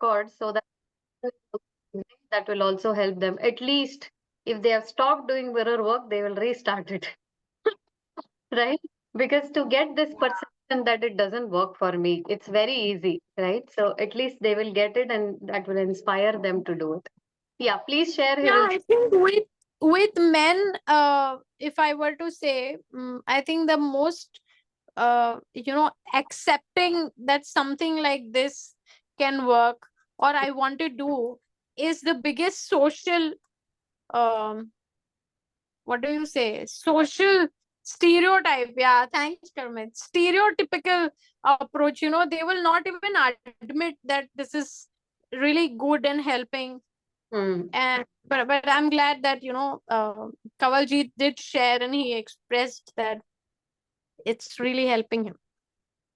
record so that will also help them. At least if they have stopped doing mirror work, they will restart it. Right? Because to get this perception that it doesn't work for me, it's very easy, right? So at least they will get it and that will inspire them to do it. Yeah, please share, Yeah, Hiral. I think with men, if I were to say, I think the most accepting that something like this can work or I want to do is the biggest social, um what do you say, social stereotype. Yeah, thanks, Kermit. Stereotypical approach, they will not even admit that this is really good and helping. Hmm. And but I'm glad that Kawaljeet did share and he expressed that it's really helping him.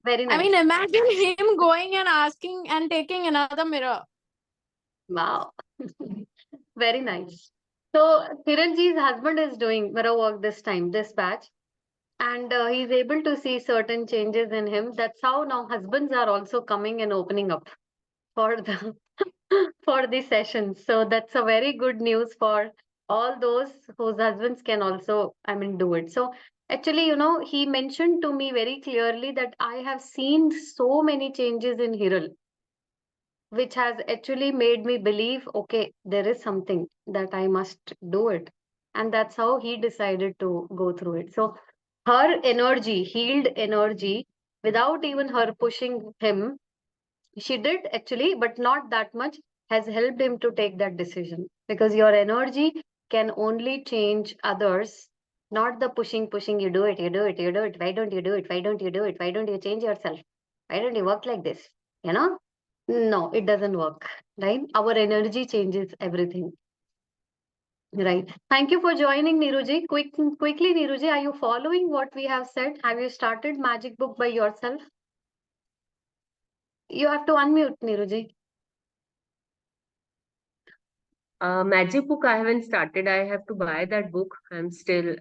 Very I nice. mean, imagine him going and asking and taking another mirror. Wow. Very nice. So Kiranji's husband is doing mirror work this time, this batch, and he's able to see certain changes in him. That's how now husbands are also coming and opening up for the for the sessions. So that's a very good news for all those whose husbands can also, I mean, do it. So actually, he mentioned to me very clearly that I have seen so many changes in Hiral, which has actually made me believe, okay, there is something that I must do it. And that's how he decided to go through it. So her energy, healed energy, without even her pushing him, she did actually, but not that much, has helped him to take that decision. Because your energy can only change others, not the pushing, you do it, you do it, you do it. Why don't you do it? Why don't you do it? Why don't you change yourself? Why don't you work like this? You know? No, it doesn't work, right? Our energy changes everything. Right. Thank you for joining, Niruji. Quickly, Niruji, are you following what we have said? Have you started Magic Book by yourself? You have to unmute, Niruji. Magic book I haven't started. I have to buy that book. I'm still,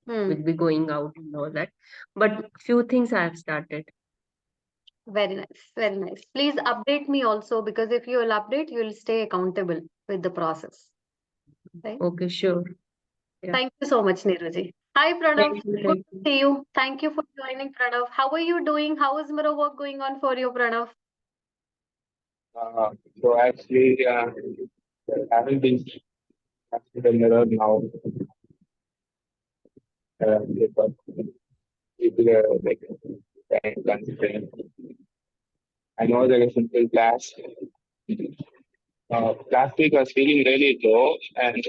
will be going out and all that. But few things I have started. Very nice. Very nice. Please update me also because if you will update, you will stay accountable with the process. Right? Okay, sure. Yeah. Thank you so much, Niruji. Hi, Pranav. Thank you. Good to see you. Thank you for joining, Pranav. How are you doing? How is mirror work going on for you, Pranav? So actually, I haven't been to the mirror now. Because people are like trying to concentrate. I know there is simple class. Last week I was feeling really low, and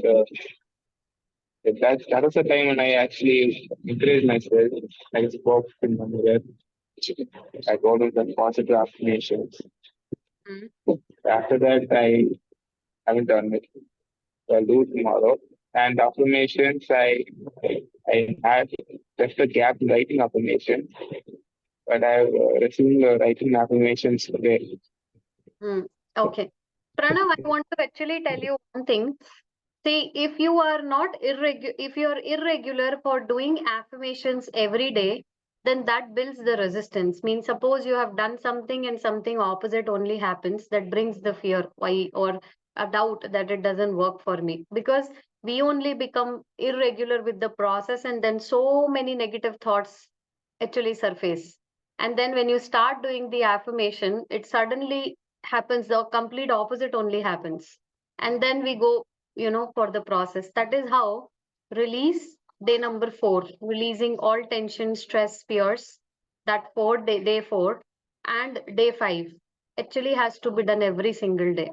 that was the time when I actually encouraged myself. I spoke in my mirror. I told them some positive affirmations. After that, I haven't done it. So I'll do it tomorrow. And affirmations, I had just a gap in writing affirmations, but I've resumed writing affirmations today. Okay. Pranav, I want to actually tell you one thing. See, if you are not if you're irregular for doing affirmations every day, then that builds the resistance. Means suppose you have done something and something opposite only happens, that brings the fear, why, or a doubt that it doesn't work for me. Because we only become irregular with the process, and then so many negative thoughts actually surface. And then when you start doing the affirmation, it suddenly happens, the complete opposite only happens. And then we go for the process. That is how release day number 4, releasing all tension, stress, fears. That day 4, and day 5 actually has to be done every single day,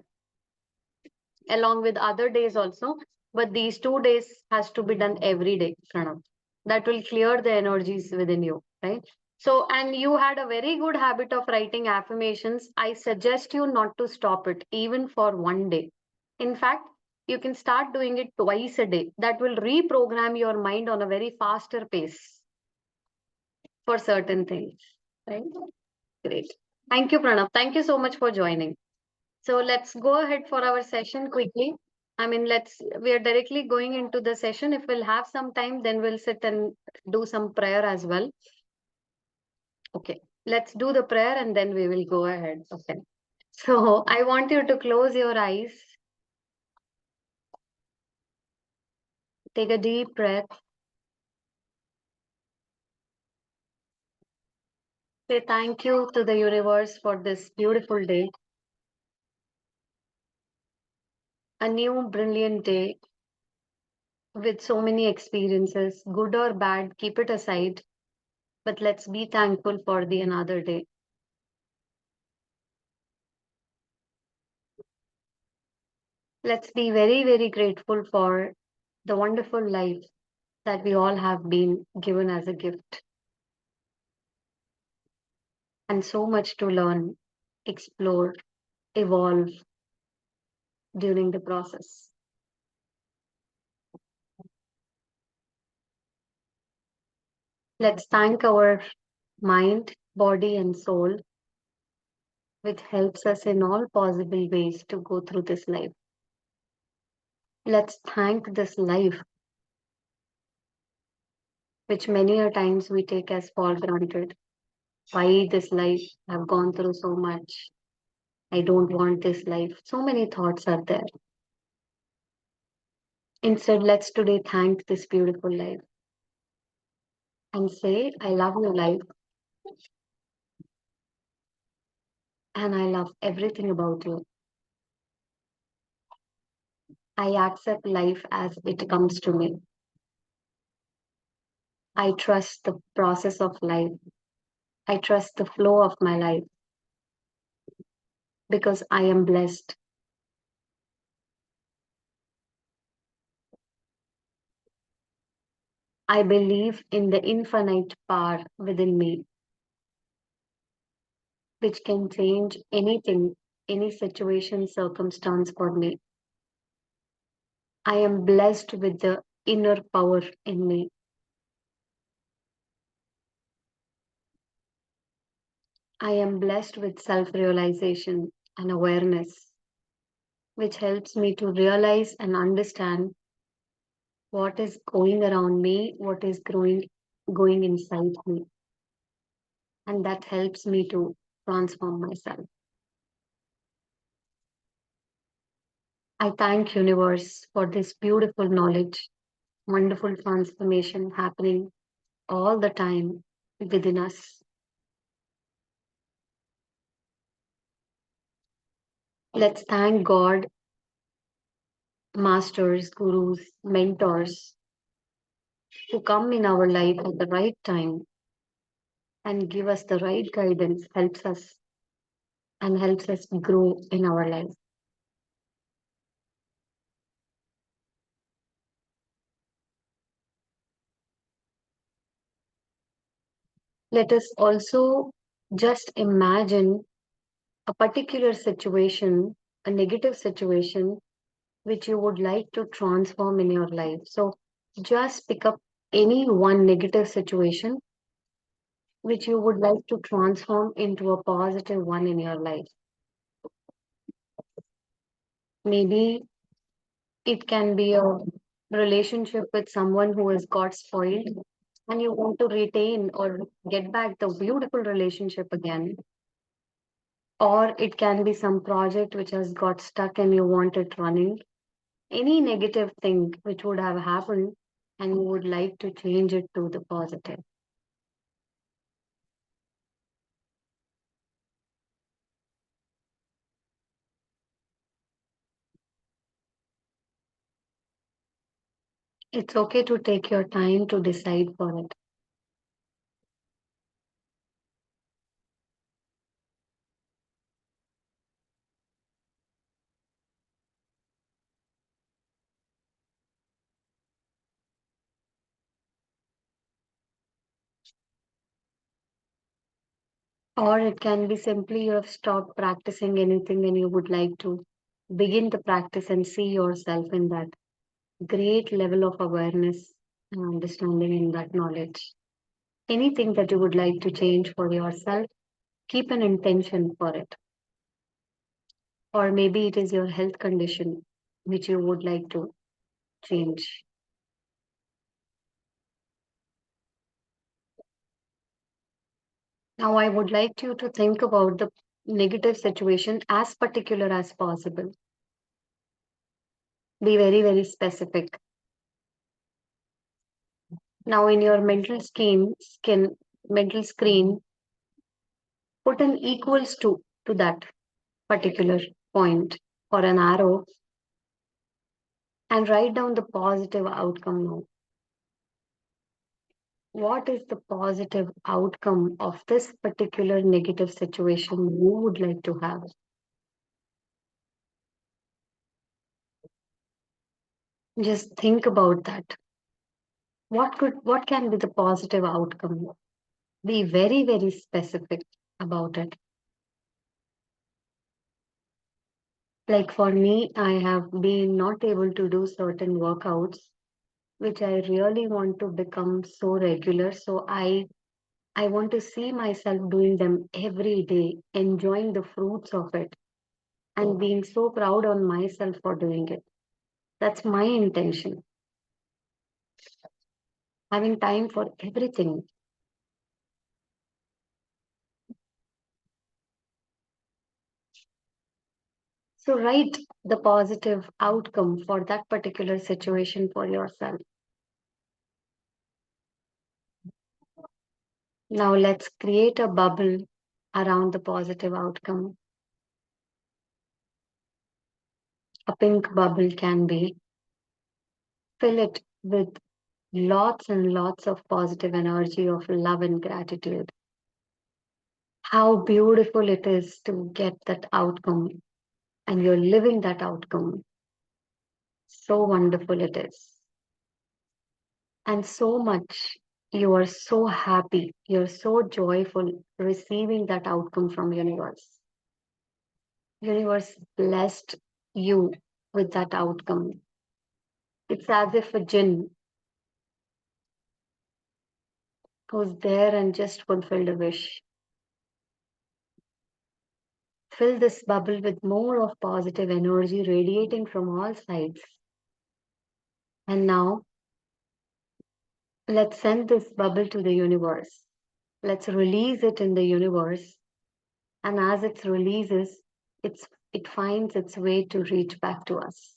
along with other days also. But these 2 days has to be done every day, Pranav. That will clear the energies within you, right? So, and you had a very good habit of writing affirmations. I suggest you not to stop it, even for one day. In fact, you can start doing it twice a day. That will reprogram your mind on a very faster pace for certain things, right? Great. Thank you, Pranav. Thank you so much for joining. So let's go ahead for our session quickly. I mean, we are directly going into the session. If we'll have some time, then we'll sit and do some prayer as well. Okay, let's do the prayer and then we will go ahead. Okay. So I want you to close your eyes. Take a deep breath. Say thank you to the universe for this beautiful day. A new brilliant day with so many experiences, good or bad, keep it aside. But let's be thankful for the another day. Let's be very, very grateful for the wonderful life that we all have been given as a gift. And so much to learn, explore, evolve during the process. Let's thank our mind, body, and soul, which helps us in all possible ways to go through this life. Let's thank this life, which many a times we take as for granted. Why this life? I've gone through so much. I don't want this life. So many thoughts are there. Instead, let's today thank this beautiful life and say, I love your life and I love everything about you. I accept life as it comes to me. I trust the process of life. I trust the flow of my life because I am blessed. I believe in the infinite power within me, which can change anything, any situation, circumstance for me. I am blessed with the inner power in me. I am blessed with self-realization and awareness, which helps me to realize and understand what is going around me, what is going inside me. And that helps me to transform myself. I thank universe for this beautiful knowledge, wonderful transformation happening all the time within us. Let's thank God, masters, gurus, mentors who come in our life at the right time and give us the right guidance, helps us grow in our life. Let us also just imagine a particular situation, a negative situation, which you would like to transform in your life. So just pick up any one negative situation which you would like to transform into a positive one in your life. Maybe it can be a relationship with someone who has got spoiled and you want to retain or get back the beautiful relationship again. Or it can be some project which has got stuck and you want it running. Any negative thing which would have happened and you would like to change it to the positive. It's okay to take your time to decide for it. Or it can be simply you have stopped practicing anything and you would like to begin the practice and see yourself in that great level of awareness and understanding in that knowledge. Anything that you would like to change for yourself, keep an intention for it. Or maybe it is your health condition which you would like to change. Now, I would like you to think about the negative situation as particular as possible. Be very, very specific. Now in your mental mental screen, put an equals to that particular point or an arrow and write down the positive outcome now. What is the positive outcome of this particular negative situation you would like to have? Just think about that. What can be the positive outcome? Be very, very specific about it. Like for me, I have been not able to do certain workouts, which I really want to become so regular. So I want to see myself doing them every day, enjoying the fruits of it, and being so proud on myself for doing it. That's my intention. Having time for everything. So write the positive outcome for that particular situation for yourself. Now let's create a bubble around the positive outcome. A pink bubble can be. Fill it with lots and lots of positive energy of love and gratitude. How beautiful it is to get that outcome, and you're living that outcome. So wonderful it is. And so much, you are so happy, you're so joyful receiving that outcome from universe. Universe blessed you with that outcome. It's as if a jinn was there and just fulfilled a wish. Fill this bubble with more of positive energy radiating from all sides. And now, let's send this bubble to the universe. Let's release it in the universe. And as it releases, it finds its way to reach back to us.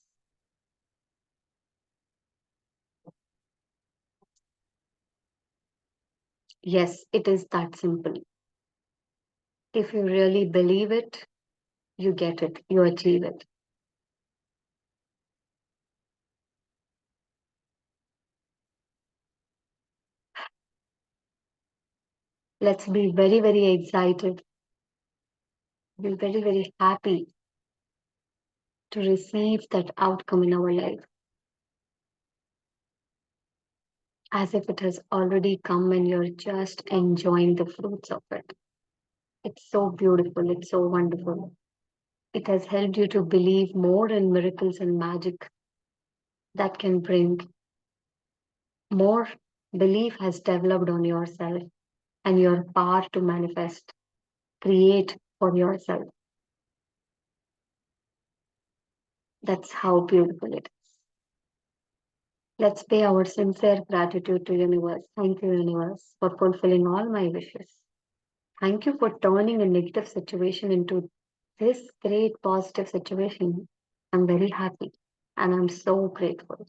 Yes, it is that simple. If you really believe it, you get it, you achieve it. Let's be very, very excited. Be very, very happy to receive that outcome in our life. As if it has already come and you're just enjoying the fruits of it. It's so beautiful, it's so wonderful. It has helped you to believe more in miracles and magic that can bring more belief has developed on yourself and your power to manifest, create for yourself. That's how beautiful it is. Let's pay our sincere gratitude to universe. Thank you, universe, for fulfilling all my wishes. Thank you for turning a negative situation into this great positive situation. I'm very happy and I'm so grateful.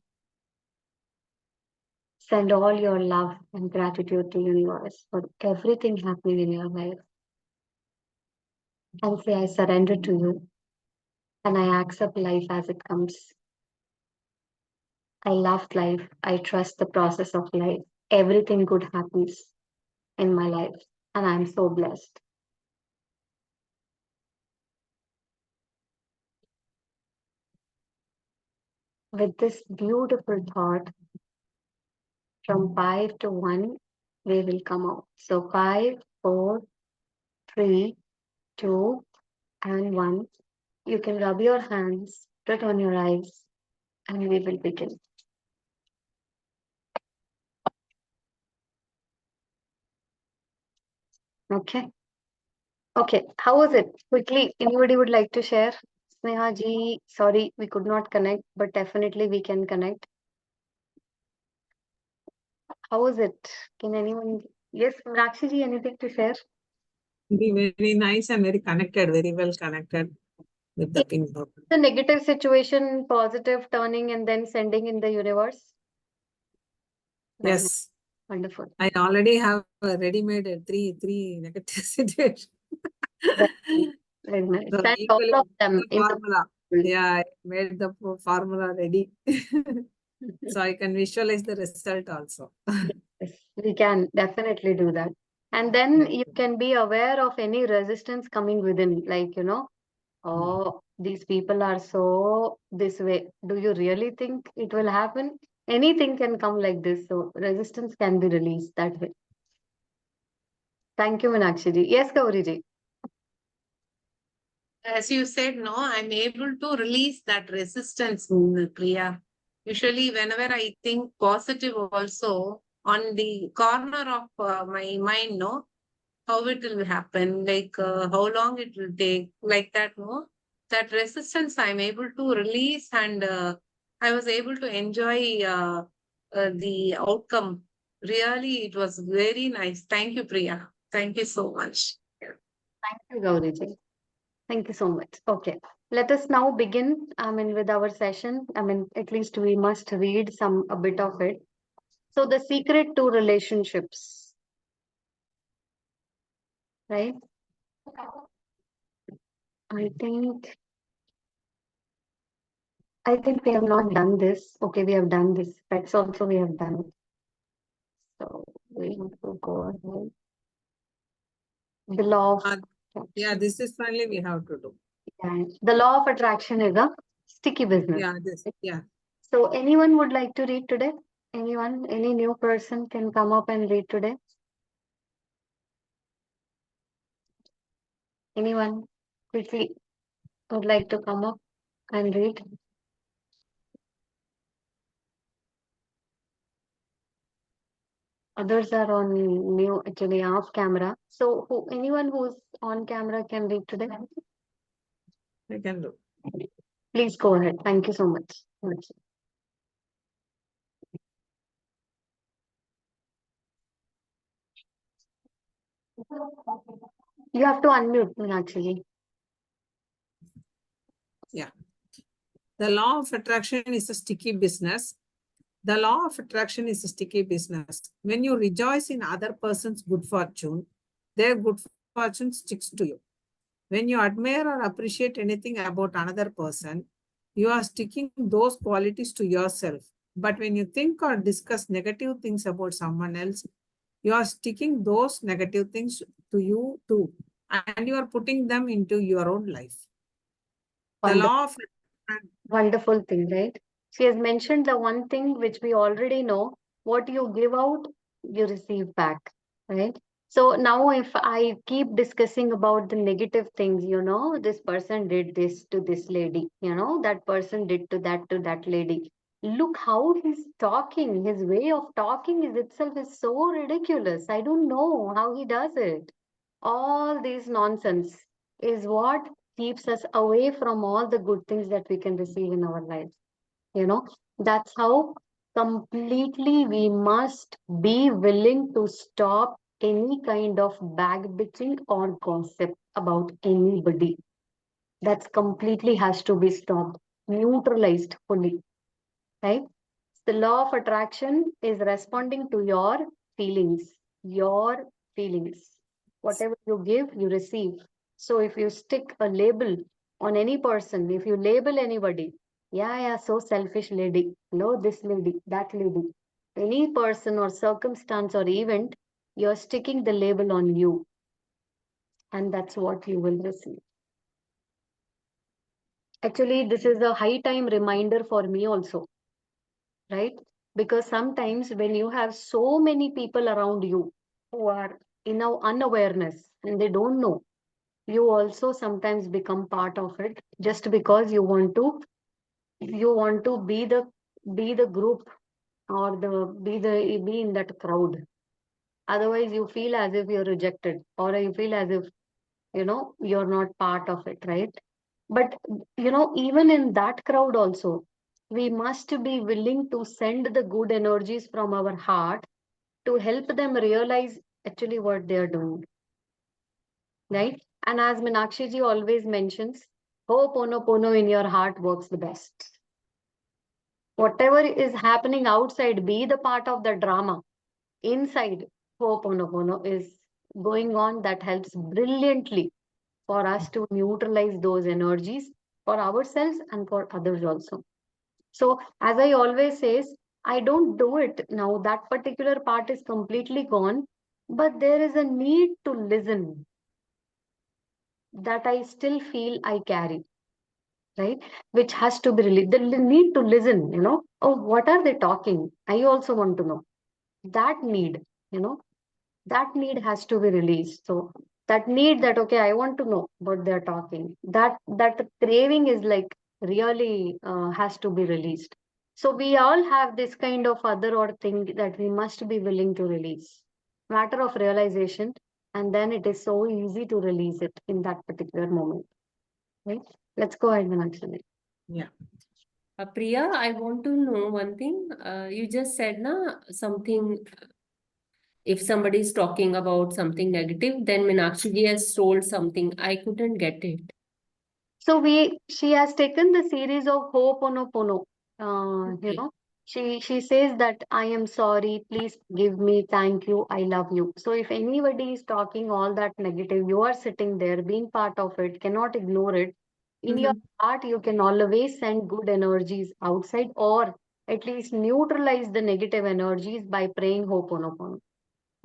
Send all your love and gratitude to universe for everything happening in your life. And say, I surrender to you and I accept life as it comes. I love life. I trust the process of life. Everything good happens in my life and I'm so blessed. With this beautiful thought, from 5 to 1, we will come out. So 5, 4, 3, 2, and 1. You can rub your hands, put on your eyes, and we will begin. Okay. Okay. How was it? Quickly, anybody would like to share? Sneha ji, sorry, we could not connect, but definitely we can connect. How was it? Can anyone? Yes, Meenakshi ji, anything to share? Be very nice and very connected, very well connected with the pink bubble. The negative situation, positive turning and then sending in the universe. That's Yes, wonderful. I already have ready-made three negative situations. Very nice. So And equally, all of them the in the formula. Yeah, I made the formula ready. So I can visualize the result also. Yes, we can definitely do that. And then you can be aware of any resistance coming within, like, oh, these people are so this way. Do you really think it will happen? Anything can come like this. So resistance can be released that way. Thank you, Meenakshi ji. Yes, Gauri ji. As you said, no, I'm able to release that resistance, Priya. Usually, whenever I think positive, also on the corner of my mind, no, how it will happen, like how long it will take, like that, no, that resistance I'm able to release, and I was able to enjoy the outcome. Really, it was very nice. Thank you, Priya. Thank you so much. Thank you, Gauri ji. Thank you so much. Okay. Let us now begin, with our session. At least we must read a bit of it. So the secret to relationships, right? I think we have not done this. Okay, we have done this. Pets also we have done. So we have to go ahead. The law of Yeah, this is finally we have to do. the law of attraction is a sticky business. Yeah, this, yeah. So anyone would like to read today? Anyone, any new person can come up and read today? Anyone quickly would like to come up and read? Others are on mute, actually off camera. So anyone who's on camera can read today? I can do. Please go ahead. Thank you so much. You have to unmute me actually. Yeah. The law of attraction is a sticky business. The law of attraction is a sticky business. When you rejoice in other person's good fortune, their good fortune sticks to you. When you admire or appreciate anything about another person, you are sticking those qualities to yourself. But when you think or discuss negative things about someone else, you are sticking those negative things to you too. And you are putting them into your own life. The law of wonderful thing, right? She has mentioned the one thing which we already know, what you give out, you receive back, right? So now if I keep discussing about the negative things, this person did this to this lady, that person did to that lady. Look how he's talking. His way of talking is itself is so ridiculous. I don't know how he does it. All this nonsense is what keeps us away from all the good things that we can receive in our lives. That's how completely we must be willing to stop any kind of backbiting or gossip about anybody. That's completely has to be stopped, neutralized fully, right? The law of attraction is responding to your feelings, whatever you give, you receive. So if you stick a label on any person, if you label anybody, yeah, so selfish lady, no, this lady, that lady, any person or circumstance or event, you're sticking the label on you. And that's what you will receive. Actually, this is a high time reminder for me also, right? Because sometimes when you have so many people around you who are in unawareness and they don't know, you also sometimes become part of it just because you want to be the group or be in that crowd. Otherwise you feel as if you're rejected or you feel as if you're not part of it, right? But even in that crowd also, we must be willing to send the good energies from our heart to help them realize actually what they are doing. right? And as Meenakshi ji always mentions, Ho'oponopono in your heart works the best. Whatever is happening outside, be the part of the drama. Inside, Ho'oponopono is going on, that helps brilliantly for us to neutralize those energies for ourselves and for others also. So, as I always says, I don't do it now. That particular part is completely gone, but there is a need to listen that I still feel I carry, right? Which has to be released. The need to listen, oh, what are they talking? I also want to know. That need, that need has to be released. So that need that, okay, I want to know what they're talking. That craving is like really has to be released. So we all have this kind of other or thing that we must be willing to release. Matter of realization, and then it is so easy to release it in that particular moment. Right? Let's go ahead, Meenakshi. Yeah. Priya, I want to know one thing. You just said something. If somebody is talking about something negative, then Meenakshi ji has told something. I couldn't get it. So she has taken the series of Ho'oponopono. Okay. She says that I am sorry, please give me, thank you, I love you. So if anybody is talking all that negative, you are sitting there being part of it, cannot ignore it. In your heart, you can always send good energies outside, or at least neutralize the negative energies by praying Ho'oponopono.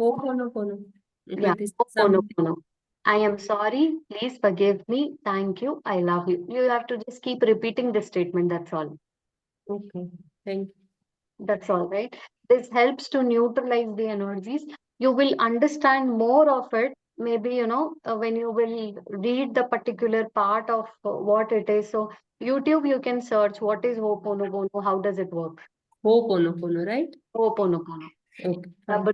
Ho'oponopono. Yeah, This is some- Ho'oponopono. I am sorry, please forgive me, thank you, I love you. You have to just keep repeating this statement, that's all. Okay, thank you. That's all, right? This helps to neutralize the energies. You will understand more of it, maybe, when you will read the particular part of what it is. So YouTube, you can search what is Ho'oponopono, how does it work? Ho'oponopono, right? Ho'oponopono. Okay, fine.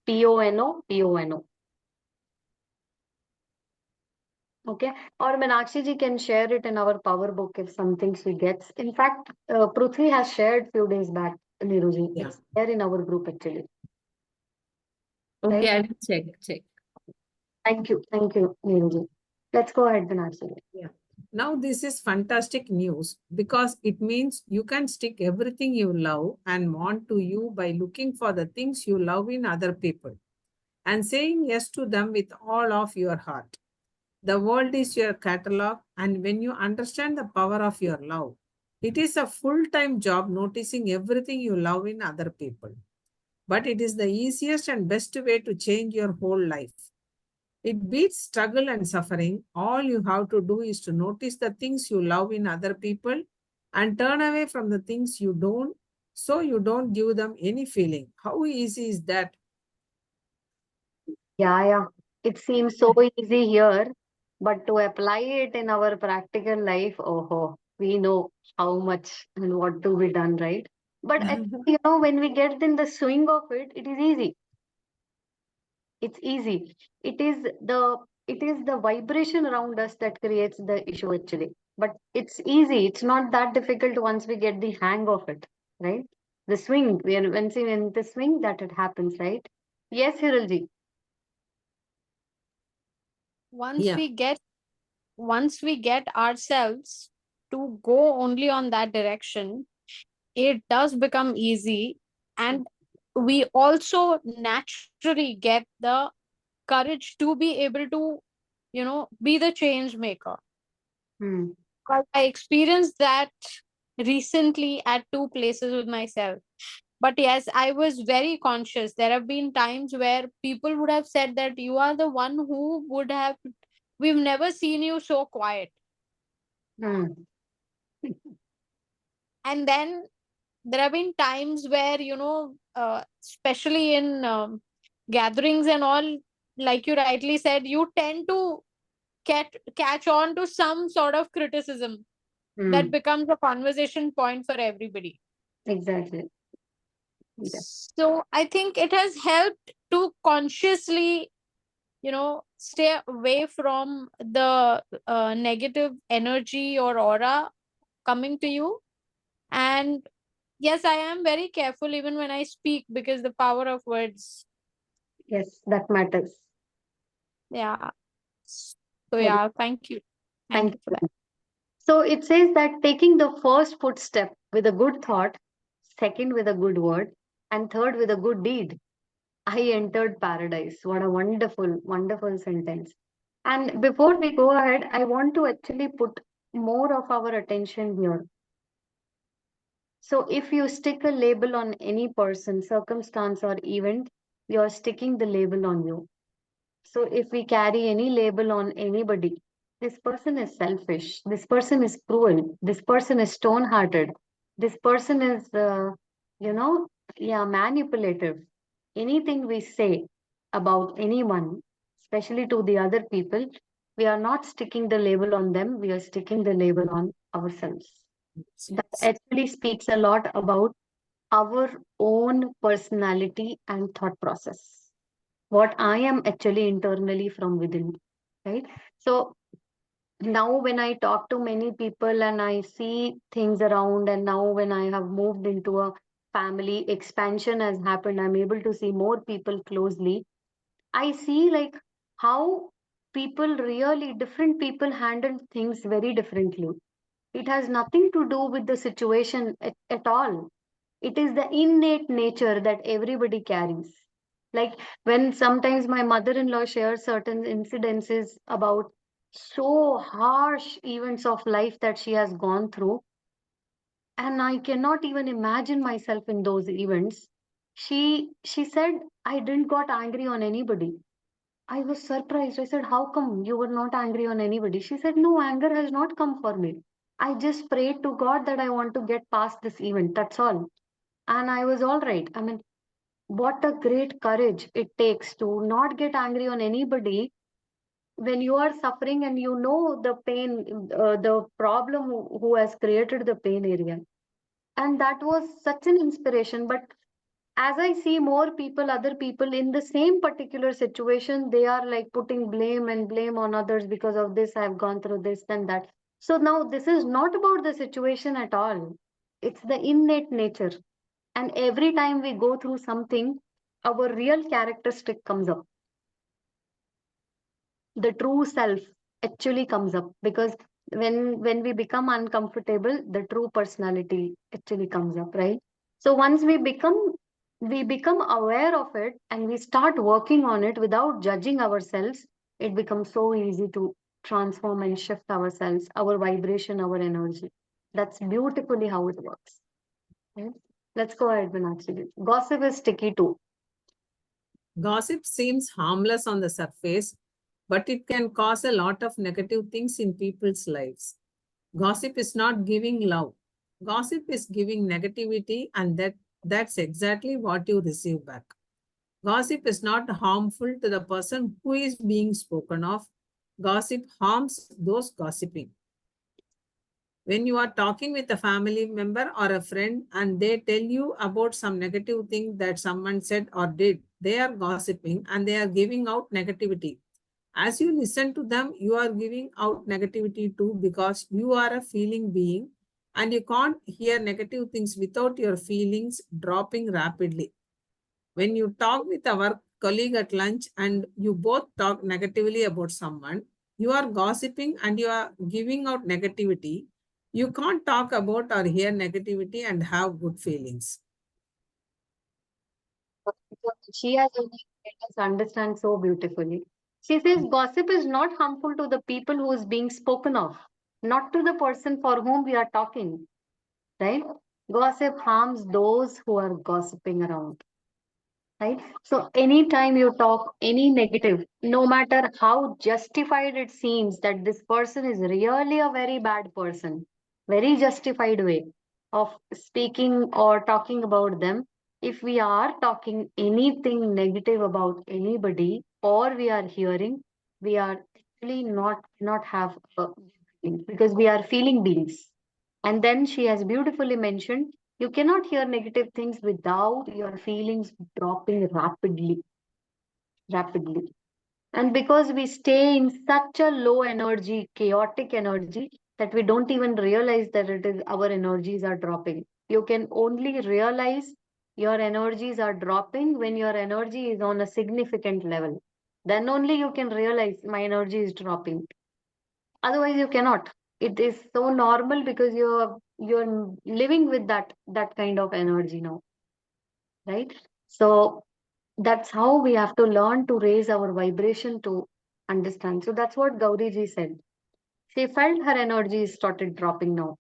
P-O-N-O-P-O-N-O. Okay, or Meenakshi ji can share it in our power book if something she gets. In fact, Prithvi has shared few days back, Neeruji. Yeah. It's there in our group actually. Okay, Right? I will check. Thank you, Neeruji. Let's go ahead, Meenakshi ji. Now, this is fantastic news because it means you can stick everything you love and want to you by looking for the things you love in other people and saying yes to them with all of your heart. The world is your catalog, and when you understand the power of your love, it is a full-time job noticing everything you love in other people. But it is the easiest and best way to change your whole life. It beats struggle and suffering. All you have to do is to notice the things you love in other people and turn away from the things you don't, so you don't give them any feeling. How easy is that? Yeah. It seems so easy here, but to apply it in our practical life, we know how much and what to be done, right? But actually, when we get in the swing of it, it is easy. It's easy. It is the vibration around us that creates the issue actually. But it's easy. It's not that difficult once we get the hang of it, right? The swing, when the swing that it happens, right? Yes, Hiralji. once Yeah. we get ourselves to go only on that direction, it does become easy, and we also naturally get the courage to be able to be the change maker. Hmm. I experienced that recently at two places with myself. But yes, I was very conscious. There have been times where people would have said that you are the one who we've never seen you so quiet. Hmm. And then there have been times where, especially in gatherings and all, like you rightly said, you tend to catch on to some sort of criticism that becomes a conversation point for everybody. Exactly. Yeah. So I think it has helped to consciously, stay away from the negative energy or aura coming to you. And yes, I am very careful even when I speak, because the power of words. Yes, that matters. Yeah. So Very- yeah, thank you. Thank you for that. So it says that taking the first footstep with a good thought, second with a good word, and third with a good deed, I entered paradise. What a wonderful, wonderful sentence. And before we go ahead, I want to actually put more of our attention here. So if you stick a label on any person, circumstance, or event, you're sticking the label on you. So if we carry any label on anybody, this person is selfish, this person is cruel, this person is stone-hearted, this person is, manipulative. Anything we say about anyone, especially to the other people, we are not sticking the label on them, we are sticking the label on ourselves. That actually speaks a lot about our own personality and thought process. What I am actually internally from within, right? So now when I talk to many people and I see things around, and now when I have moved into a family, expansion has happened, I'm able to see more people closely. I see like how different people handle things very differently. It has nothing to do with the situation at all. It is the innate nature that everybody carries. Like when sometimes my mother-in-law shares certain incidences about so harsh events of life that she has gone through, and I cannot even imagine myself in those events. She said, I didn't got angry on anybody. I was surprised. I said, how come you were not angry on anybody? She said, no, anger has not come for me. I just prayed to God that I want to get past this event. That's all. And I was all right. I mean, what a great courage it takes to not get angry on anybody when you are suffering and you know the pain, the problem who has created the pain area. And that was such an inspiration. But as I see more people, other people in the same particular situation, they are like putting blame on others because of this, I've gone through this and that. So now this is not about the situation at all. It's the innate nature. And every time we go through something, our real characteristic comes up. The true self actually comes up, because when we become uncomfortable, the true personality actually comes up, right? So once we become aware of it and we start working on it without judging ourselves, it becomes so easy to transform and shift ourselves, our vibration, our energy. That's beautifully how it works. Right? Let's go ahead, Meenakshi. Gossip is sticky too. Gossip seems harmless on the surface, but it can cause a lot of negative things in people's lives. Gossip is not giving love. Gossip is giving negativity, and that's exactly what you receive back. Gossip is not harmful to the person who is being spoken of. Gossip harms those gossiping. When you are talking with a family member or a friend and they tell you about some negative thing that someone said or did, they are gossiping and they are giving out negativity. As you listen to them, you are giving out negativity too, because you are a feeling being and you can't hear negative things without your feelings dropping rapidly. When you talk with a work colleague at lunch and you both talk negatively about someone, you are gossiping and you are giving out negativity. You can't talk about or hear negativity and have good feelings. She has made us understand so beautifully. She says gossip is not harmful to the people who is being spoken of, not to the person for whom we are talking, right? Gossip harms those who are gossiping around, right? So anytime you talk any negative, no matter how justified it seems that this person is really a very bad person, very justified way of speaking or talking about them, if we are talking anything negative about anybody or we are hearing, we are actually not have a feeling, because we are feeling beings. And then she has beautifully mentioned, you cannot hear negative things without your feelings dropping rapidly. And because we stay in such a low energy, chaotic energy, that we don't even realize that it is our energies are dropping. You can only realize your energies are dropping when your energy is on a significant level. Then only you can realize my energy is dropping. Otherwise, you cannot. It is so normal because you're living with that kind of energy now, right? So that's how we have to learn to raise our vibration to understand. So that's what Gauri ji said. She felt her energy started dropping now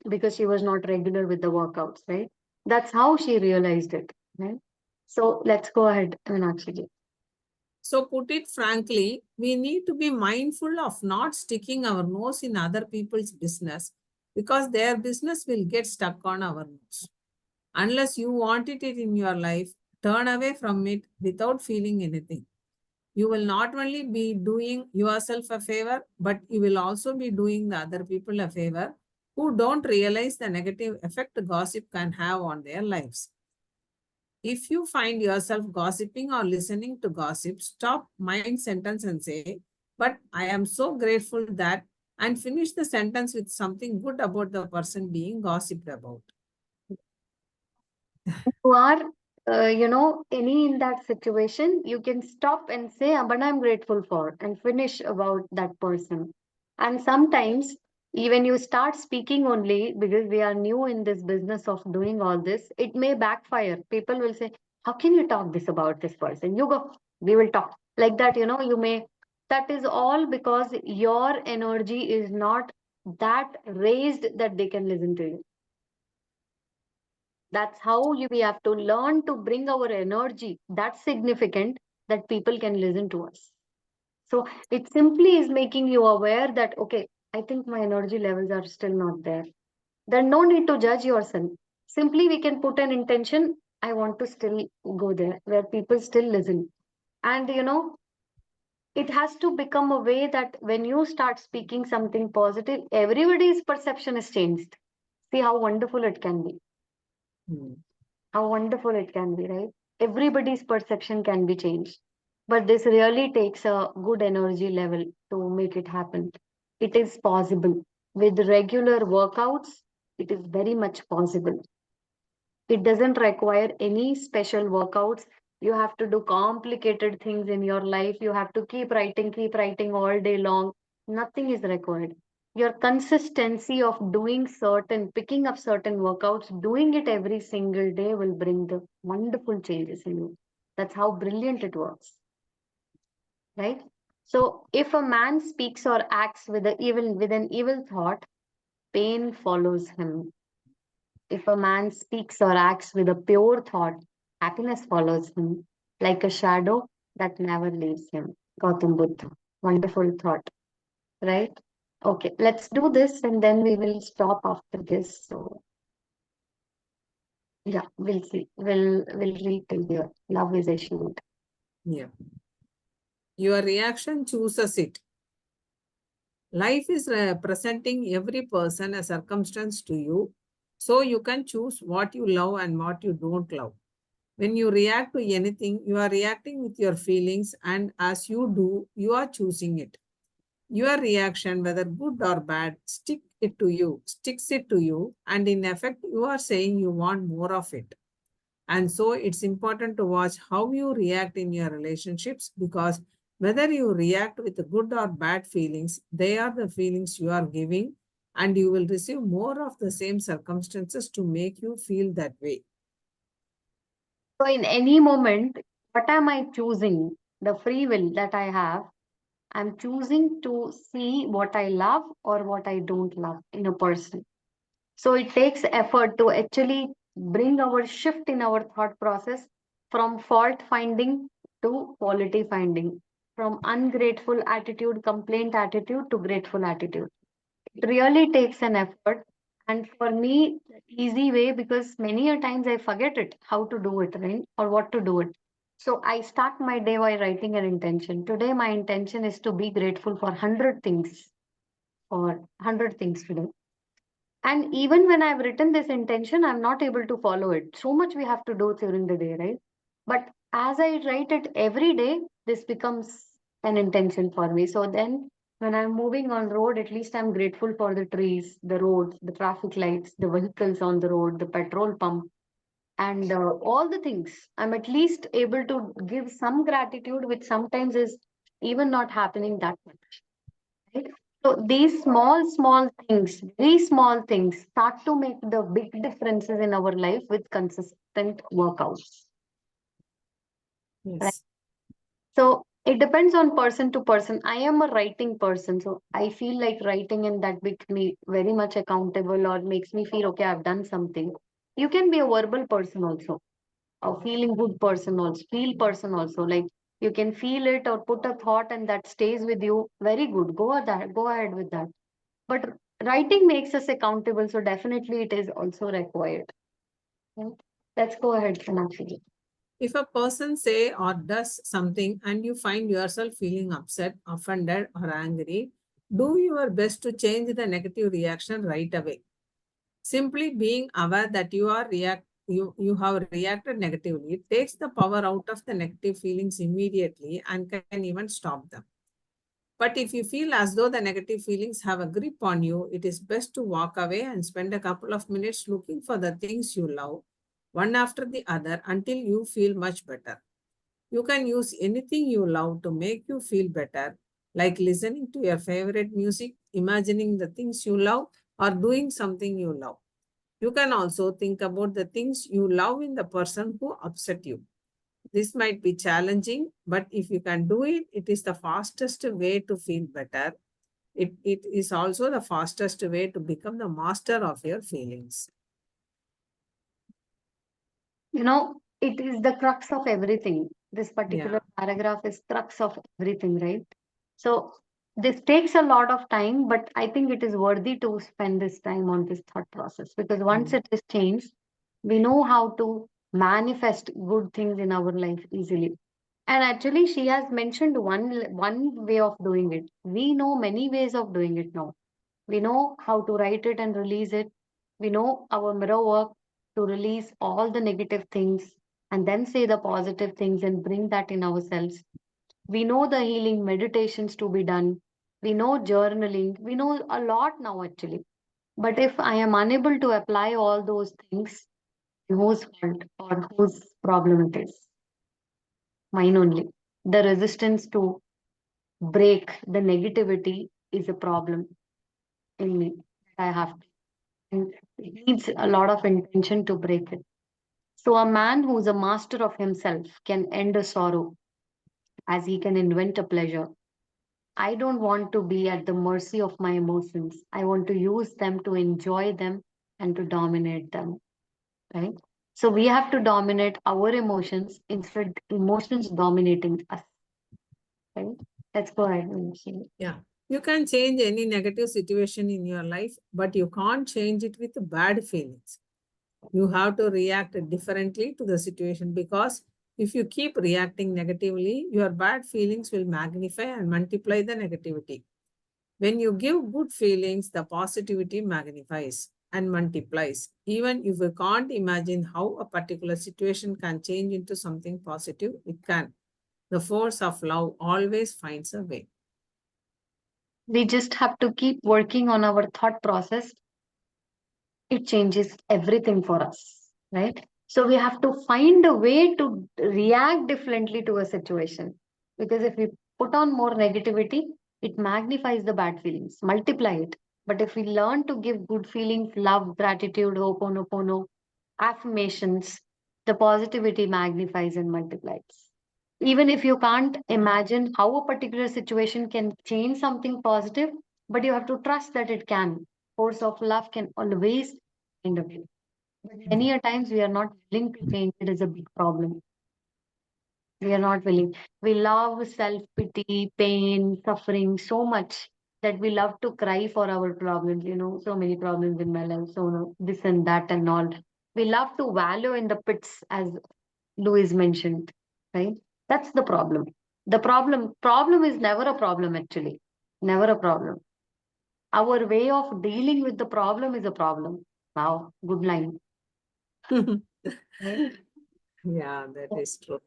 because she was not regular with the workouts, right? That's how she realized it, right? So let's go ahead, Meenakshi ji. So put it frankly, we need to be mindful of not sticking our nose in other people's business because their business will get stuck on our nose. Unless you want it in your life, turn away from it without feeling anything. You will not only be doing yourself a favor, but you will also be doing the other people a favor who don't realize the negative effect gossip can have on their lives. If you find yourself gossiping or listening to gossip, stop mind sentence and say, but I am so grateful that, and finish the sentence with something good about the person being gossiped about. You are, any in that situation, you can stop and say, "Ah, but I'm grateful for," and finish about that person. And sometimes, even you start speaking only because we are new in this business of doing all this, it may backfire. People will say, "How can you talk this about this person?" You go, "We will talk." Like that, you may, that is all because your energy is not that raised that they can listen to you. That's how we have to learn to bring our energy that's significant that people can listen to us. So it simply is making you aware that, okay, I think my energy levels are still not there. Then no need to judge yourself. Simply we can put an intention, I want to still go there where people still listen. And it has to become a way that when you start speaking something positive, everybody's perception is changed. See how wonderful it can be. How wonderful it can be, right? Everybody's perception can be changed. But this really takes a good energy level to make it happen. It is possible. With regular workouts, it is very much possible. It doesn't require any special workouts. You have to do complicated things in your life. You have to keep writing all day long. Nothing is required. Your consistency of picking up certain workouts, doing it every single day will bring the wonderful changes in you. That's how brilliant it works. Right? So if a man speaks or acts with an evil thought, pain follows him. If a man speaks or acts with a pure thought, happiness follows him like a shadow that never leaves him. Gautam Buddha. Wonderful thought, right? Okay, let's do this and then we will stop after this. So, yeah, we'll see. We'll read till here. Love is a shield. Yeah. Your reaction chooses it. Life is presenting every person a circumstance to you, so you can choose what you love and what you don't love. When you react to anything, you are reacting with your feelings, and as you do, you are choosing it. Your reaction, whether good or bad, sticks it to you, and in effect, you are saying you want more of it. And so it's important to watch how you react in your relationships because whether you react with good or bad feelings, they are the feelings you are giving, and you will receive more of the same circumstances to make you feel that way. So, in any moment, what am I choosing? The free will that I have, I'm choosing to see what I love or what I don't love in a person. So it takes effort to actually bring our shift in our thought process from fault finding to quality finding, from ungrateful attitude, complaint attitude to grateful attitude. It really takes an effort. And for me, easy way because many a times I forget it, how to do it, right? Or what to do it. So I start my day by writing an intention. Today, my intention is to be grateful for 100 things or 100 things today. And even when I've written this intention, I'm not able to follow it. So much we have to do during the day, right? But as I write it every day, this becomes an intention for me. So then when I'm moving on road, at least I'm grateful for the trees, the roads, the traffic lights, the vehicles on the road, the petrol pump. and all the things. I'm at least able to give some gratitude, which sometimes is even not happening that much. Right? So these small things, very small things, start to make the big differences in our life with consistent workouts. Yes. So it depends on person to person. I am a writing person, so I feel like writing, and that makes me very much accountable or makes me feel okay, I've done something. You can be a verbal person also, a feeling good person also, feel person also. Like you can feel it or put a thought and that stays with you. Very good. Go ahead with that. But writing makes us accountable, so definitely it is also required. Right? Let's go ahead, Sanakshi. If a person say or does something and you find yourself feeling upset, offended or angry, do your best to change the negative reaction right away. Simply being aware that you have reacted negatively takes the power out of the negative feelings immediately and can even stop them. But if you feel as though the negative feelings have a grip on you, it is best to walk away and spend a couple of minutes looking for the things you love, one after the other, until you feel much better. You can use anything you love to make you feel better, like listening to your favorite music, imagining the things you love, or doing something you love. You can also think about the things you love in the person who upset you. This might be challenging, but if you can do it, it is the fastest way to feel better. It is also the fastest way to become the master of your feelings. You know, it is the crux of everything. This particular paragraph is crux of everything, right? So this takes a lot of time, but I think it is worthy to spend this time on this thought process, because once it is changed, we know how to manifest good things in our life easily. And actually, she has mentioned one way of doing it. We know many ways of doing it now. We know how to write it and release it. We know our mirror work to release all the negative things and then say the positive things and bring that in ourselves. We know the healing meditations to be done. We know journaling. We know a lot now, actually. But if I am unable to apply all those things, whose fault or whose problem it is? Mine only. The resistance to break the negativity is a problem in me. I have to. And it needs a lot of intention to break it. So a man who's a master of himself can end a sorrow as he can invent a pleasure. I don't want to be at the mercy of my emotions. I want to use them to enjoy them and to dominate them. Right? So we have to dominate our emotions instead emotions dominating us. Right? Let's go ahead and see. Yeah. You can change any negative situation in your life, but you can't change it with bad feelings. You have to react differently to the situation, because if you keep reacting negatively, your bad feelings will magnify and multiply the negativity. When you give good feelings, the positivity magnifies and multiplies. Even if you can't imagine how a particular situation can change into something positive, it can. The force of love always finds a way. We just have to keep working on our thought process. It changes everything for us, right? So we have to find a way to react differently to a situation. Because if we put on more negativity, it magnifies the bad feelings, multiply it. But if we learn to give good feelings, love, gratitude, ho'oponopono, affirmations, the positivity magnifies and multiplies. Even if you can't imagine how a particular situation can change something positive, but you have to trust that it can. Force of love can always find a way. But many a times we are not willing to change. It is a big problem. We are not willing. We love self-pity, pain, suffering so much that we love to cry for our problems. So many problems in my life. So no, this and that and all. We love to wallow in the pits, as Louise mentioned, right? That's the problem. The problem is never a problem, actually. Never a problem. Our way of dealing with the problem is a problem. Wow, good line. Right? Yeah, that is true.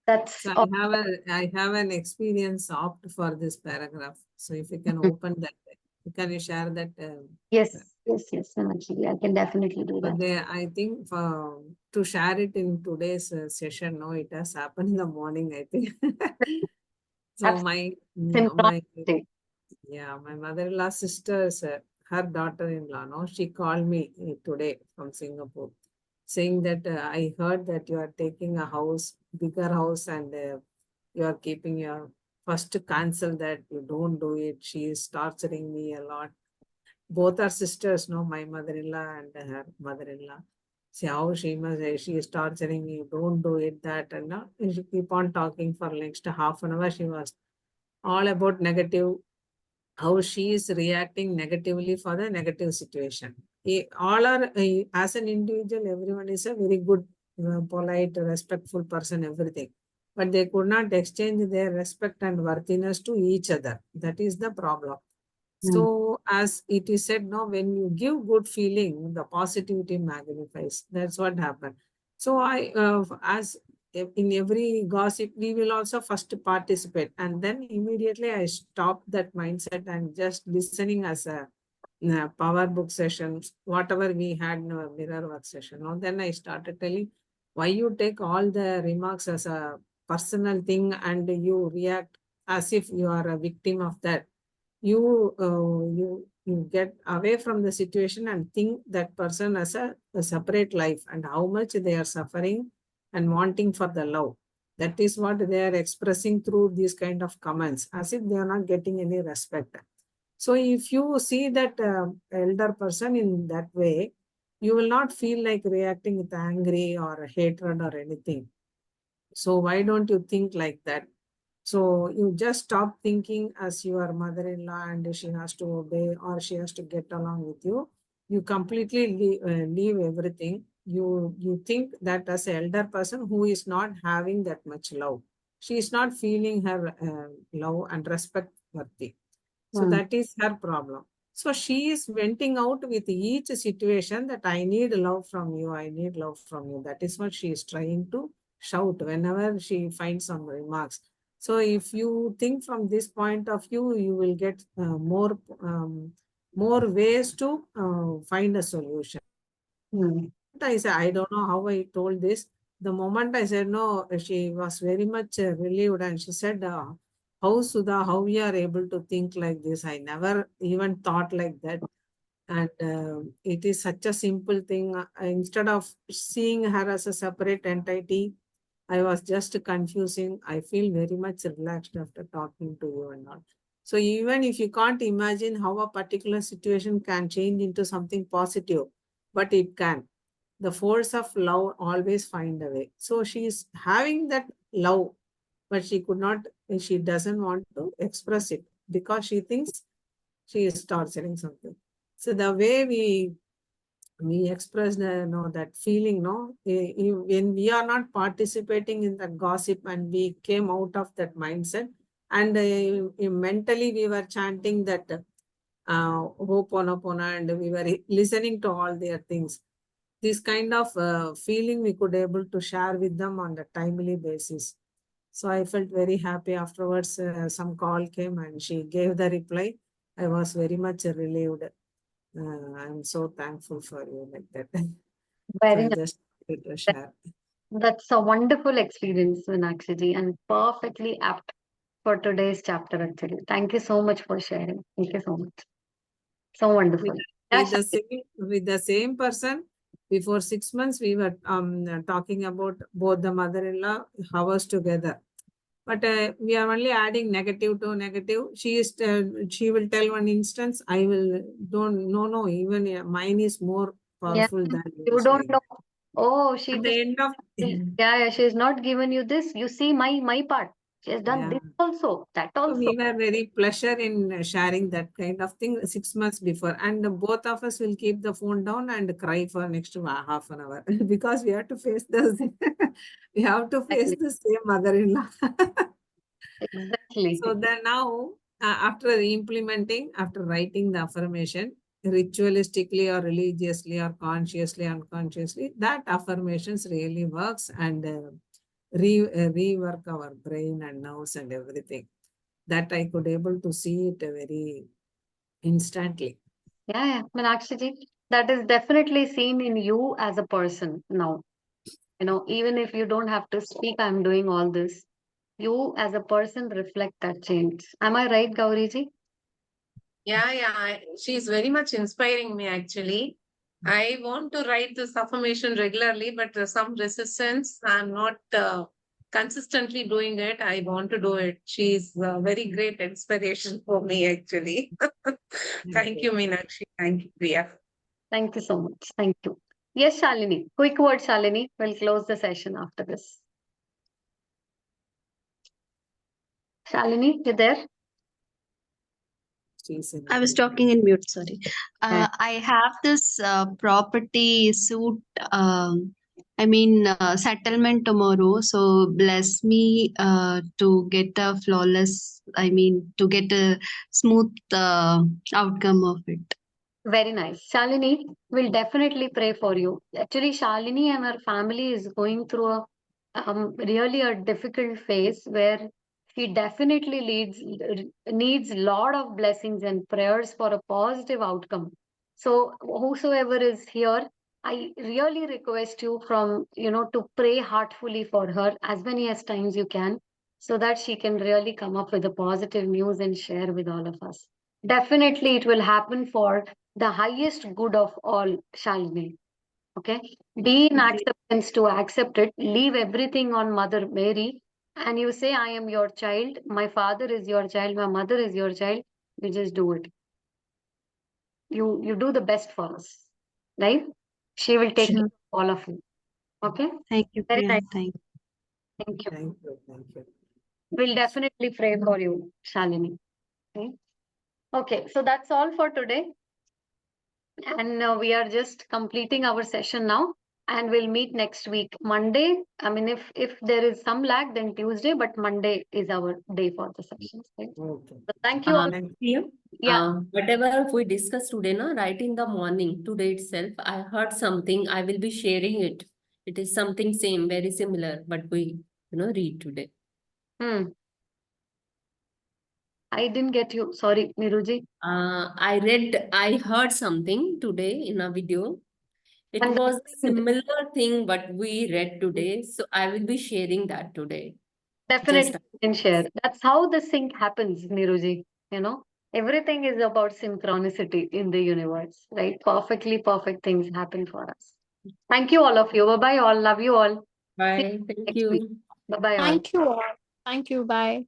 That's So all. I have an experience opt for this paragraph. So if you can open that, can you share that? Yes, Yes, Meenakshi, I can definitely do But that. I think to share it in today's session, no, it has happened in the morning, I think. So my Synchronicity. yeah, my mother-in-law sister's her daughter-in-law, no, she called me today from Singapore, saying that I heard that you are taking a house, bigger house, and you are keeping your first cancel that, you don't do it. She is torturing me a lot. Both are sisters, no, my mother-in-law and her mother-in-law. See how she is torturing me, don't do it, that, and she keep on talking for next half an hour. She was all about negative, how she is reacting negatively for the negative situation. All are, as an individual, everyone is a very good, polite, respectful person, everything. But they could not exchange their respect and worthiness to each other. That is the problem. So, as it is said, no, when you give good feeling, the positivity magnifies. That's what happened. So, as in every gossip, we will also first participate, and then immediately I stopped that mindset and just listening as a power book sessions, whatever we had in our mirror work session. No? Then I started telling, why you take all the remarks as a personal thing and you react as if you are a victim of that. You get away from the situation and think that person as a separate life and how much they are suffering and wanting for the love. That is what they are expressing through these kind of comments, as if they are not getting any respect. So if you see that elder person in that way, you will not feel like reacting with angry or hatred or anything. So why don't you think like that? So you just stop thinking as your mother-in-law and she has to obey or she has to get along with you. You completely leave everything. You think that as an elder person who is not having that much love, she is not feeling her love and respect worthy. So that is her problem. So she is venting out with each situation that I need love from you, I need love from you. That is what she is trying to shout whenever she finds some remarks. So if you think from this point of view, you will get more ways to find a solution. I said, I don't know how I told this. The moment I said no, she was very much relieved and she said, how Sudha, how we are able to think like this? I never even thought like that. And it is such a simple thing. Instead of seeing her as a separate entity, I was just confusing. I feel very much relaxed after talking to you and all. So even if you can't imagine how a particular situation can change into something positive, but it can. The force of love always find a way. So she is having that love, but she doesn't want to express it because she thinks she is torturing something. So the way we express that feeling, when we are not participating in that gossip and we came out of that mindset and mentally we were chanting that Ho'oponopono and we were listening to all their things. This kind of feeling we could able to share with them on a timely basis. So I felt very happy afterwards. Some call came and she gave the reply. I was very much relieved. I'm so thankful for you like that. So Very I nice. just wanted to share. That's a wonderful experience, Meenakshi ji, and perfectly apt for today's chapter, actually. Thank you so much for sharing. Thank you so much. So wonderful. Yeah, With the same person, before 6 months, we were talking about both the mother-in-law hours together. But we are only adding negative to negative. She will tell one instance. I will no. Even mine is more yeah, powerful than you yours. don't know. Oh, she At the just, end of yeah, she's not given you this. You see my part. She has done yeah. this also, that So also. we were very pleasure in sharing that kind of thing 6 months before, and both of us will keep the phone down and cry for next half an hour because we have to face we have to face the same mother-in-law. Exactly. So then now, after implementing, after writing the affirmation, ritualistically or religiously or consciously, unconsciously, that affirmations really works and rework our brain and nerves and everything. That I could able to see it very instantly. Yeah, Meenakshi ji, that is definitely seen in you as a person now. You know, even if you don't have to speak, I'm doing all this. You as a person reflect that change. Am I right, Gauri ji? Yeah, she's very much inspiring me actually. I want to write this affirmation regularly, but some resistance. I'm not consistently doing it. I want to do it. She's a very great inspiration for me actually. Thank you, Meenakshi. Thank you, Priya. Thank you so much. Thank you. Yes, Shalini. Quick word, Shalini. We'll close the session after this. Shalini, you there? She's in I was the- talking in mute, sorry. Yeah. I have this property suit, settlement tomorrow. So bless me to get a flawless, to get a smooth outcome of it. Very nice. Shalini, we'll definitely pray for you. Actually, Shalini and her family is going through a really a difficult phase where she definitely needs lot of blessings and prayers for a positive outcome. So whosoever is here, I really request you to pray heartfully for her as many as times you can, so that she can really come up with a positive news and share with all of us. Definitely it will happen for the highest good of all, Shalini. Okay. Be in acceptance to accept it. Leave everything on Mother Mary. And you say, I am your child. My father is your child. My mother is your child. You just do it. You do the best for us. Right? She will take care Sure. of all of you. Okay. Thank you, Very Priya. nice. Thank you. Thank you. Thank you, thank you. We'll definitely pray for you, Shalini. Okay. Okay. So that's all for today. And we are just completing our session now, and we'll meet next week Monday. I mean, if there is some lag, then Tuesday, but Monday is our day for the sessions. Right? Okay. So thank you all. Priya, Yeah. whatever we discussed today, na, right in the morning, today itself, I heard something. I will be sharing it. It is something same, very similar, but we, read today. I didn't get you. Sorry, Niruji. I heard something today in a video. It And was a that's similar thing what we read today. So I will be sharing that today. definitely Just you can share. That's how the sync happens, Niruji. Everything is about synchronicity in the universe, right? Perfect things happen for us. Thank you, all of you. Bye bye, all. Love you all. See bye. you Thank next week. you. Bye bye, all. Thank you all. Thank you. Bye.